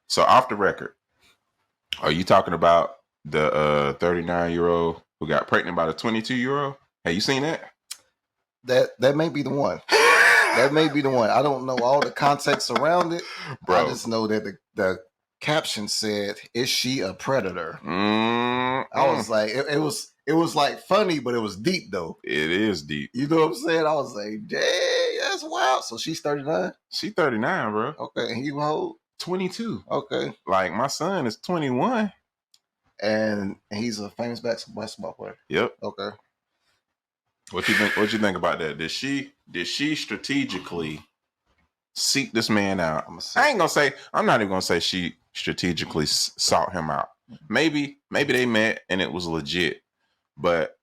So off the record, are you talking about the 39-year-old who got pregnant by the 22-year-old? Have you seen that? That may be the one. That may be the one. I don't know all the context around it. Bro. I just know that the caption said, "Is she a predator?" Mm-mm. I was like, it was like funny, but it was deep though. It is deep. You know what I'm saying? I was like, dang, that's wild. So she's 39? She 39, bro. Okay, and you how old? 22. Okay. Like my son is 21. And he's a famous basketball player. Yep. Okay. What you think about that? Did she strategically seek this man out? I'm not even gonna say she strategically sought him out. Maybe they met and it was legit, but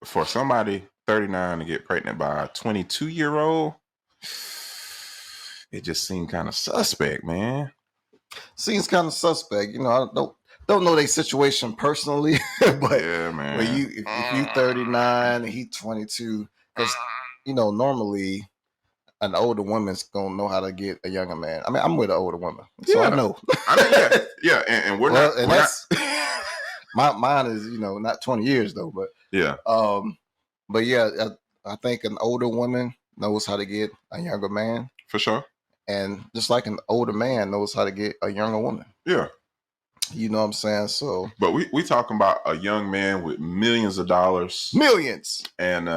for somebody 39 to get pregnant by a 22-year-old, it just seemed kind of suspect, man. Seems kind of suspect. You know, I don't know their situation personally, but yeah, man. But if you 39 and he 22, because you know normally an older woman's gonna know how to get a younger man. I mean, I'm with an older woman, so I know. I mean, yeah, and we're not. And that's mine is not 20 years though, but yeah. But yeah, I think an older woman knows how to get a younger man for sure, and just like an older man knows how to get a younger woman. Yeah. You know what I'm saying? So, but we talking about a young man with millions of dollars, and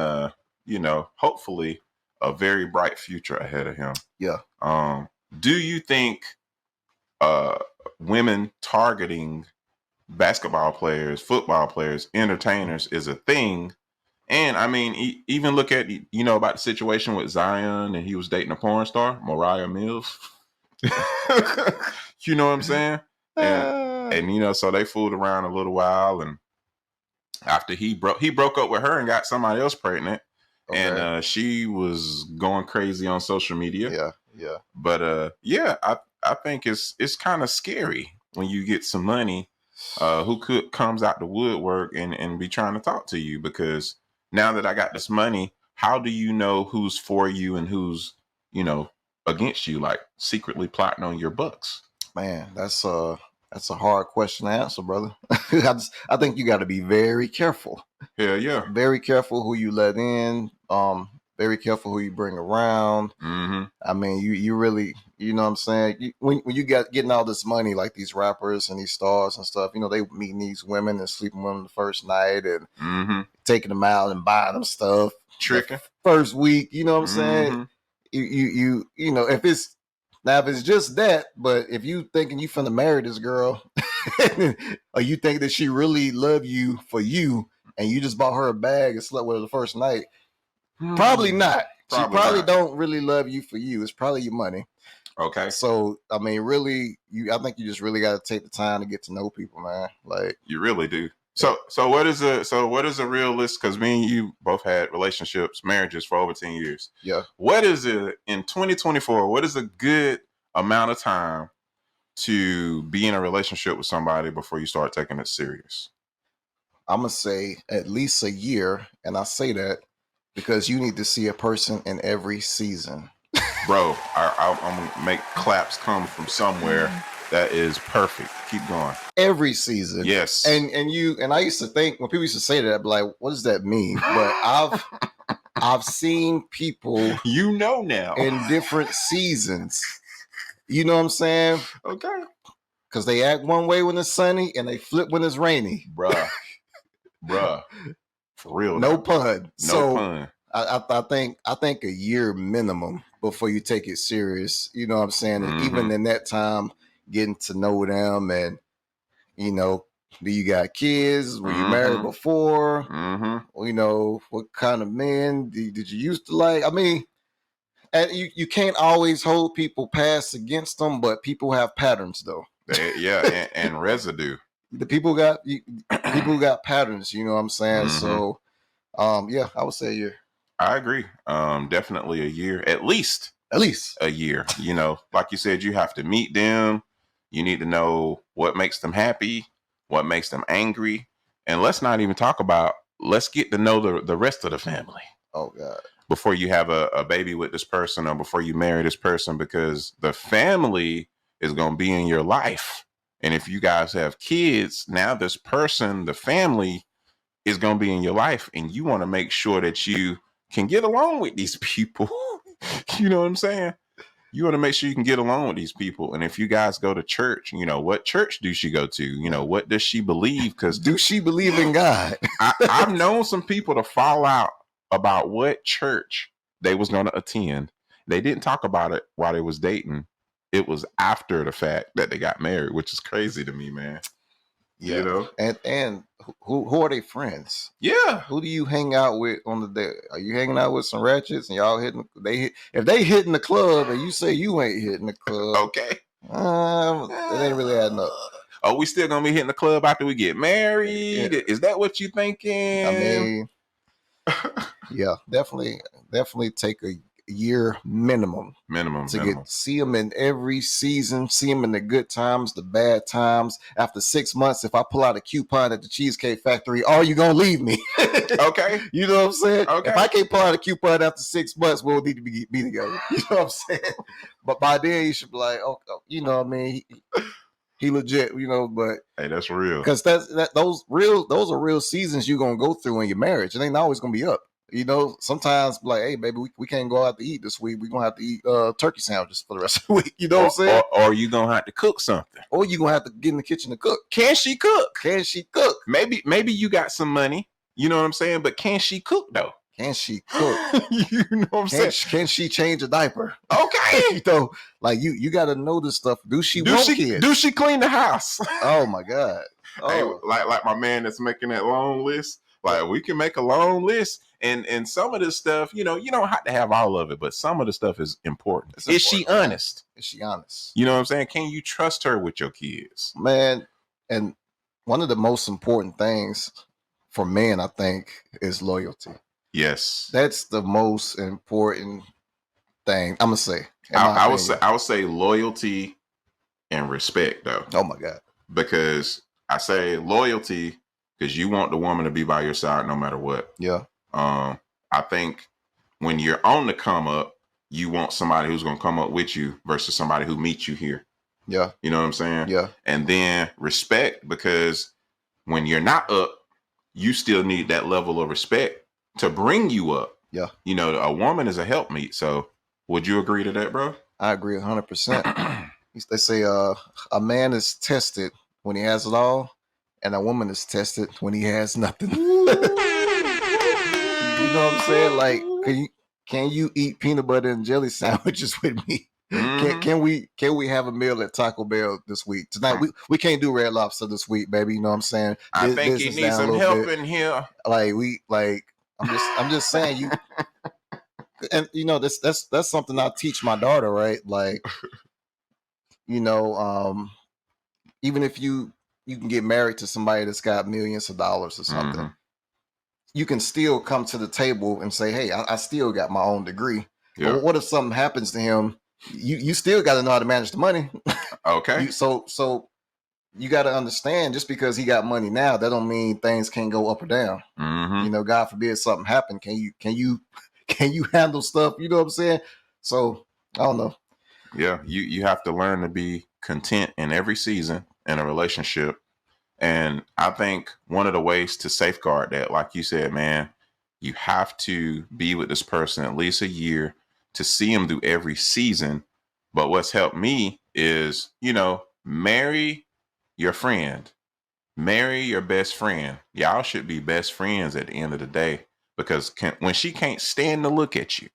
hopefully a very bright future ahead of him. Yeah. Do you think women targeting basketball players, football players, entertainers is a thing? And I mean, even look at about the situation with Zion, and he was dating a porn star, Mariah Mills. You know what I'm saying? And so they fooled around a little while, and after he broke up with her and got somebody else pregnant, and she was going crazy on social media. Yeah. But I think it's kind of scary when you get some money who comes out the woodwork and be trying to talk to you, because now that I got this money, how do you know who's for you and who's against you, like secretly plotting on your bucks? Man, that's a hard question to answer, brother. I think you got to be very careful. Yeah. Very careful who you let in. Very careful who you bring around. Mm-hmm. I mean, you really, you know what I'm saying? When you getting all this money, like these rappers and these stars and stuff, they meeting these women and sleeping with them the first night and taking them out and buying them stuff. Tricking. First week, you know what I'm saying? You if it's just that, but if you thinking you finna marry this girl, or you think that she really love you for you, and you just bought her a bag and slept with her the first night, probably not. She probably don't really love you for you. It's probably your money. Okay. So I mean, really, I think you just really got to take the time to get to know people, man. Like you really do. So what is a realistic? Because me and you both had relationships, marriages for over 10 years. Yeah. What is it in 2024? What is a good amount of time to be in a relationship with somebody before you start taking it serious? I'm gonna say at least a year, and I say that because you need to see a person in every season. Bro, I'm gonna make claps come from somewhere. That is perfect. Keep going. Every season. Yes. And I used to think when people used to say that, I'd be like, what does that mean? But I've seen people now in different seasons. You know what I'm saying? Okay. Because they act one way when it's sunny and they flip when it's rainy. Bruh. For real. No pun. No pun. I think a year minimum before you take it serious. You know what I'm saying? And even in that time, getting to know them, and do you got kids? Were you married before? What kind of men did you used to like? I mean, and you can't always hold people past against them, but people have patterns though. And residue. The people got patterns. You know what I'm saying? So, yeah, I would say a year. I agree. Definitely a year, at least a year. Like you said, you have to meet them. You need to know what makes them happy, what makes them angry, and let's not even talk about. Let's get to know the rest of the family. Oh God. Before you have a baby with this person, or before you marry this person, because the family is going to be in your life. And if you guys have kids, now this person, the family, is going to be in your life, and you want to make sure that you can get along with these people. You know what I'm saying? You want to make sure you can get along with these people. And if you guys go to church, what church do she go to? What does she believe? Because do she believe in God? I've known some people to fall out about what church they was going to attend. They didn't talk about it while they was dating. It was after the fact that they got married, which is crazy to me, man. Yeah. And who are they friends? Yeah. Who do you hang out with on the day? Are you hanging out with some ratchets and y'all if they hitting the club and you say you ain't hitting the club, okay, it ain't really adding up. Are we still gonna be hitting the club after we get married? Yeah. Is that what you thinking? I mean, yeah, definitely take a year minimum to see them in every season, see them in the good times, the bad times. After 6 months, if I pull out a coupon at the Cheesecake Factory, are you gonna leave me? Okay, you know what I'm saying? Okay, if I can't pull out a coupon after 6 months, we'll need to be together. You know what I'm saying? But by then you should be like, oh, you know what I mean, he legit, but hey, that's real, because those are real seasons you're gonna go through in your marriage. It ain't always gonna be up. Sometimes like, hey, baby, we can't go out to eat this week. We're going to have to eat turkey sandwiches for the rest of the week. You know what I'm saying? Or you're going to have to cook something. Or you're going to have to get in the kitchen to cook. Can she cook? Maybe you got some money. You know what I'm saying? But can she cook, though? Can she cook? You know what I'm saying? Can she change a diaper? Okay. Like you got to know this stuff. Do she want kids? Do she clean the house? Oh, my God. Oh. Hey, like my man that's making that long list. Like, we can make a long list. And some of this stuff, you don't have to have all of it, but some of the stuff is important. Is she honest? Is she honest? You know what I'm saying? Can you trust her with your kids? Man, and one of the most important things for men, I think, is loyalty. Yes. That's the most important thing. I'm going to say. I would say loyalty and respect, though. Oh, my God. Because I say loyalty because you want the woman to be by your side no matter what. Yeah. I think when you're on the come up, you want somebody who's going to come up with you versus somebody who meets you here. Yeah. You know what I'm saying? Yeah. And then respect, because when you're not up, you still need that level of respect to bring you up. Yeah. A woman is a helpmeet. So would you agree to that, bro? I agree 100%. They say a man is tested when he has it all, and a woman is tested when he has nothing. You know what I'm saying? Like, can you eat peanut butter and jelly sandwiches with me? Mm-hmm. Can we have a meal at Taco Bell this week? Tonight we can't do Red Lobster this week, baby. You know what I'm saying? I think he needs some help in here. I'm just saying you. And that's something I teach my daughter, right? Like, even if you can get married to somebody that's got millions of dollars or something. Mm-hmm. You can still come to the table and say, hey, I still got my own degree. Yeah. But what if something happens to him? You still got to know how to manage the money. Okay. So you got to understand, just because he got money now, that don't mean things can't go up or down. Mm-hmm. God forbid something happen. Can you handle stuff? You know what I'm saying? So I don't know. Yeah. You have to learn to be content in every season in a relationship. And I think one of the ways to safeguard that, like you said, man, you have to be with this person at least a year to see him through every season. But what's helped me is, marry your friend, marry your best friend. Y'all should be best friends at the end of the day, because when she can't stand to look at you,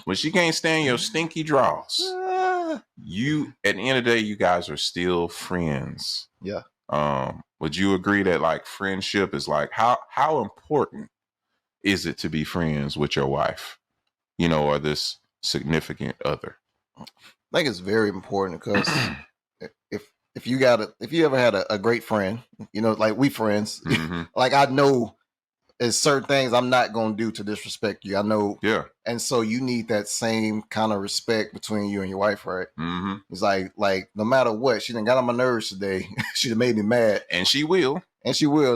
when she can't stand your stinky draws, at the end of the day, you guys are still friends. Yeah. Would you agree that like friendship is like how important is it to be friends with your wife, or this significant other? I think it's very important, because if you ever had a great friend, like we friends, mm-hmm. Like I know there's certain things I'm not going to do to disrespect you. I know. Yeah. And so you need that same kind of respect between you and your wife, right? Mm-hmm. It's like no matter what, she done got on my nerves today. She done made me mad. And she will.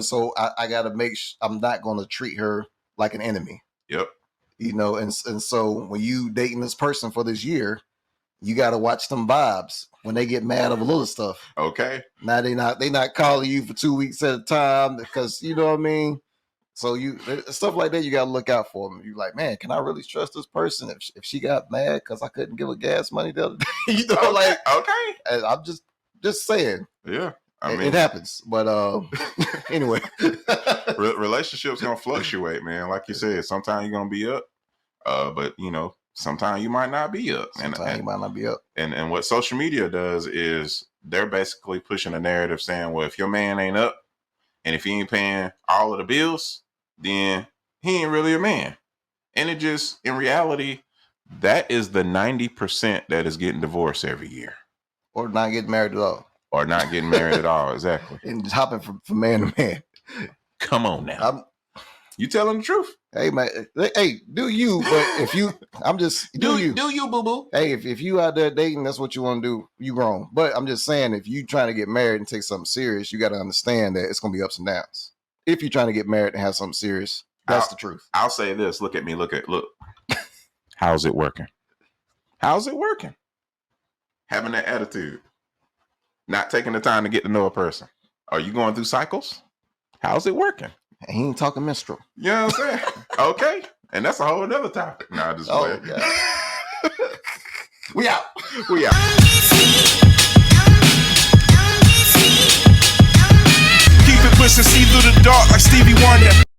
So I got to make sure I'm not going to treat her like an enemy. Yep. And so when you dating this person for this year, you got to watch them vibes. when they get mad over little stuff. Okay. Now they not calling you for 2 weeks at a time because you know what I mean. So stuff like that you gotta look out for them. You like, man, can I really trust this person if she got mad because I couldn't give her gas money the other day? You know, Okay. like Okay. and I'm just saying. Yeah. I mean, it happens, but anyway, relationships gonna fluctuate, man. Like you said, sometimes you're gonna be up, but you know, sometimes you might not be up. sometimes you might not be up. And what social media does is they're basically pushing a narrative saying, well, if your man ain't up, and if he ain't paying all of the bills, then he ain't really a man. And it just, in reality, that is the 90% that is getting divorced every year, or not getting married at all. Or not getting married at all. Exactly. And just hopping from man to man. Come on now. You telling the truth. Hey man, hey, do you? But if you, I'm just do you, boo boo. Hey, if you out there dating, that's what you want to do. You wrong. But I'm just saying, if you trying to get married and take something serious, you got to understand that it's gonna be ups and downs. If you're trying to get married and have something serious, that's the truth. I'll say this. Look at me. Look. How's it working? How's it working? Having that attitude. Not taking the time to get to know a person. Are you going through cycles? How's it working? He ain't talking minstrel. You know what I'm saying? Okay. And that's a whole other topic. Nah, just play. We out. We out. Keep it pushing, see through the dark like Stevie Wonder.